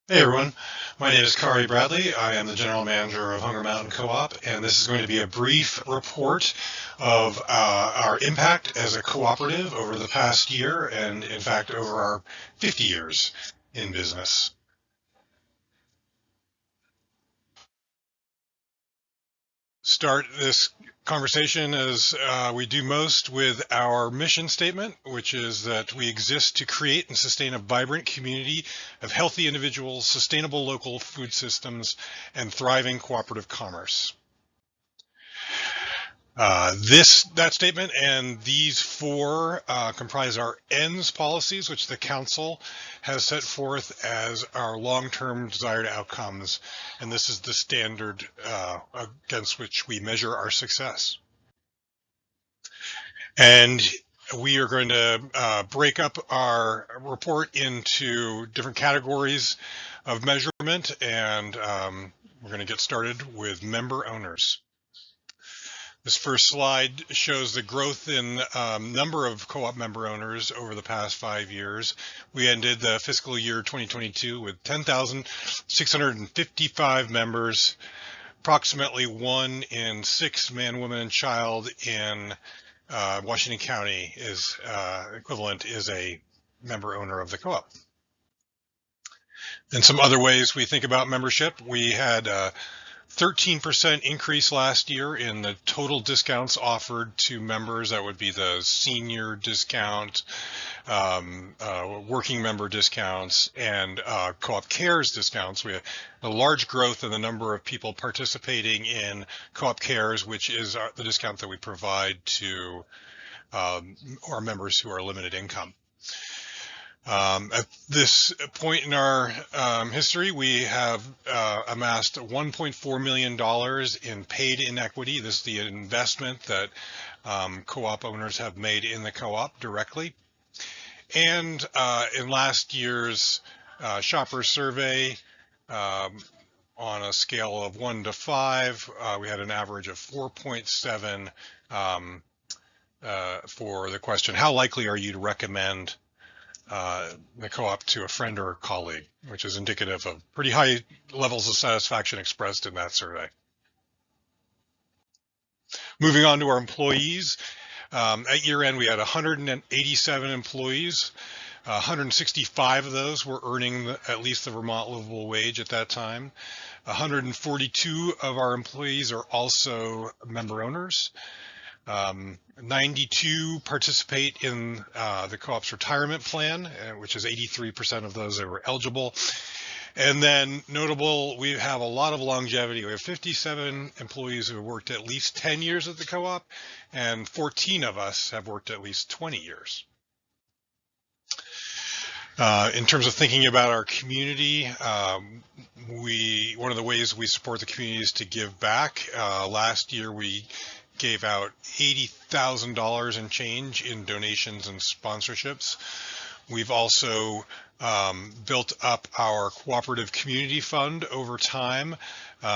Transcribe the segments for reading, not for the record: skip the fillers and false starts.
Hey everyone, my name is Kari Bradley. I am the general manager of Hunger Mountain Co-op, and this is going to be a brief report of our impact as a cooperative over the past year, and in fact over our 50 years in business. Start this conversation as we do most with our mission statement, which is that we exist to create and sustain a vibrant community of healthy individuals, sustainable local food systems, and thriving cooperative commerce. That statement and these four comprise our ends policies, which the council has set forth as our long-term desired outcomes, and this is the standard against which we measure our success. And we are going to break up our report into different categories of measurement, and we're going to get started with member owners. This first slide shows the growth in number of co-op member owners over the past 5 years. We ended the fiscal year 2022 with 10,655 members. Approximately 1 in 6 man, woman, and child in Washington County is equivalent is a member owner of the co-op. And some other ways we think about membership, we had 13% increase last year in the total discounts offered to members. That would be the senior discount, working member discounts, and Co-op Cares discounts. We have a large growth in the number of people participating in Co-op Cares, which is the discount that we provide to our members who are limited income. At this point in our history, we have amassed $1.4 million in paid inequity. This is the investment that co-op owners have made in the co-op directly. And in last year's shopper survey, on a scale of 1 to 5, we had an average of 4.7 for the question, how likely are you to recommend the co-op to a friend or a colleague, which is indicative of pretty high levels of satisfaction expressed in that survey. Moving on to our employees. At year end, we had 187 employees. 165 of those were earning at least the Vermont livable wage at that time. 142 of our employees are also member owners. 92 participate in the co-op's retirement plan, which is 83% of those that were eligible. And then notable, we have a lot of longevity. We have 57 employees who have worked at least 10 years at the co-op, and 14 of us have worked at least 20 years. In terms of thinking about our community, one of the ways we support the community is to give back. Last year, we gave out $80,000 in change in donations and sponsorships. We've also built up our cooperative community fund over time,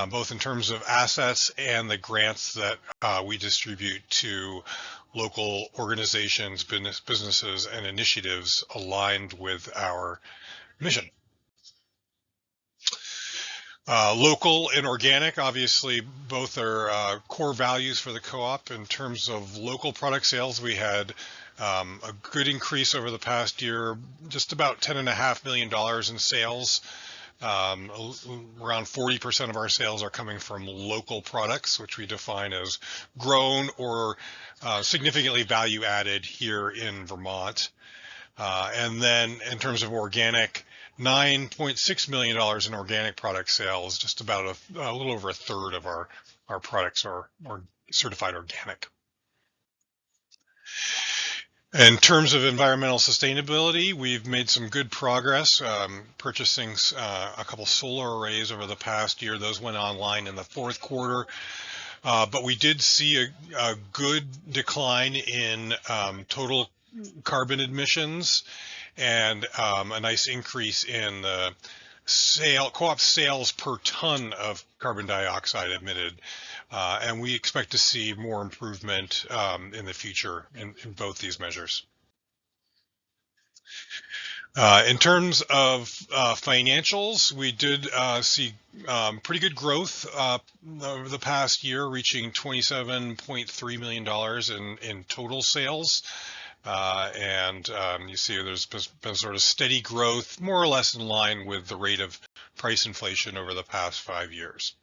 both in terms of assets and the grants that we distribute to local organizations, businesses, and initiatives aligned with our mission. Local and organic, obviously, both are core values for the co-op. In terms of local product sales, we had a good increase over the past year, just about $10.5 million in sales. Around 40% of our sales are coming from local products, which we define as grown or significantly value added here in Vermont. And then in terms of organic, $9.6 million in organic product sales, just about a little over a third of our products are certified organic. In terms of environmental sustainability, we've made some good progress purchasing a couple solar arrays over the past year. Those went online in the fourth quarter. But we did see a good decline in total carbon emissions and a nice increase in the co-op sales per ton of carbon dioxide emitted. And we expect to see more improvement in the future in both these measures. In terms of financials, we did see pretty good growth over the past year, reaching $27.3 million in total sales. You see there's been sort of steady growth, more or less in line with the rate of price inflation over the past 5 years.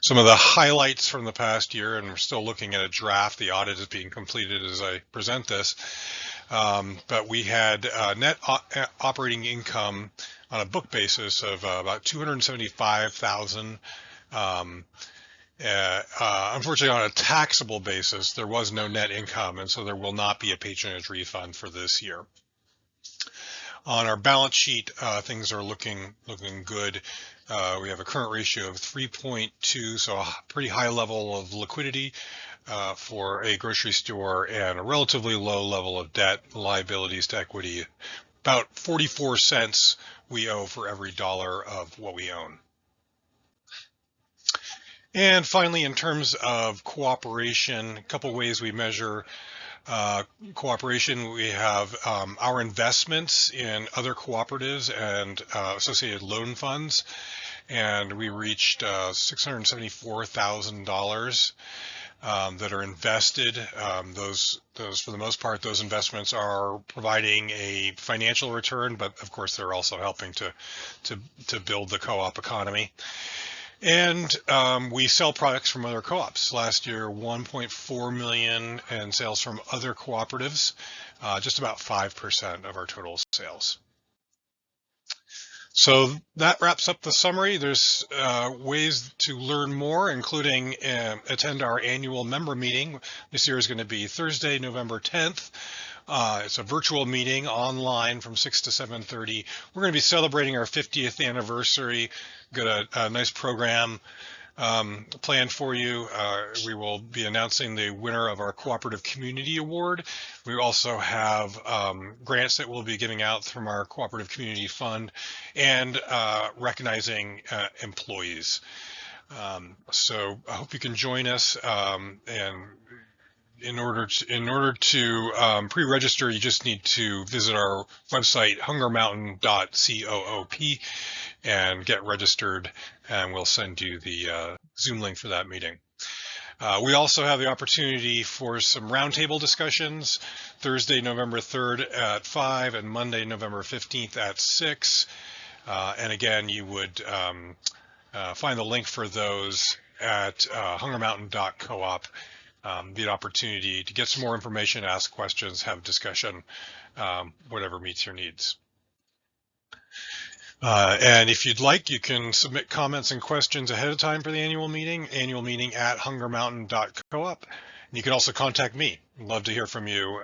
Some of the highlights from the past year, and we're still looking at a draft. The audit is being completed as I present this. But we had net operating income on a book basis of about $275,000. Unfortunately, on a taxable basis, there was no net income, and so there will not be a patronage refund for this year. On our balance sheet, things are looking good. We have a current ratio of 3.2, so a pretty high level of liquidity for a grocery store, and a relatively low level of debt, liabilities to equity. About 44 cents we owe for every dollar of what we own. And finally, in terms of cooperation, a couple ways we measure cooperation. We have our investments in other cooperatives and associated loan funds, and we reached $674,000 that are invested. Those for the most part, those investments are providing a financial return, but of course they're also helping to build the co-op economy. And we sell products from other co-ops. Last year, $1.4 million in sales from other cooperatives, just about 5% of our total sales. So that wraps up the summary. There's ways to learn more, including attend our annual member meeting. This year is going to be Thursday, November 10th. It's a virtual meeting online from 6 to 7:30. We're going to be celebrating our 50th anniversary. Got a nice program planned for you. We will be announcing the winner of our Cooperative Community Award. We also have grants that we'll be giving out from our Cooperative Community Fund, and recognizing employees. So I hope you can join us, and in order to pre-register, you just need to visit our website, hungermountain.coop, and get registered, and we'll send you the Zoom link for that meeting. We also have the opportunity for some roundtable discussions, Thursday, November 3rd at 5, and Monday, November 15th at 6. And again, you would find the link for those at hungermountain.coop. Be an opportunity to get some more information, ask questions, have discussion, whatever meets your needs. And if you'd like, you can submit comments and questions ahead of time for the annual meeting at hungermountain.coop. And you can also contact me. I'd love to hear from you.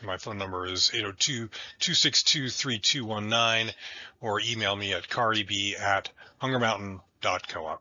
My phone number is 802-262-3219, or email me at karib@hungermountain.coop.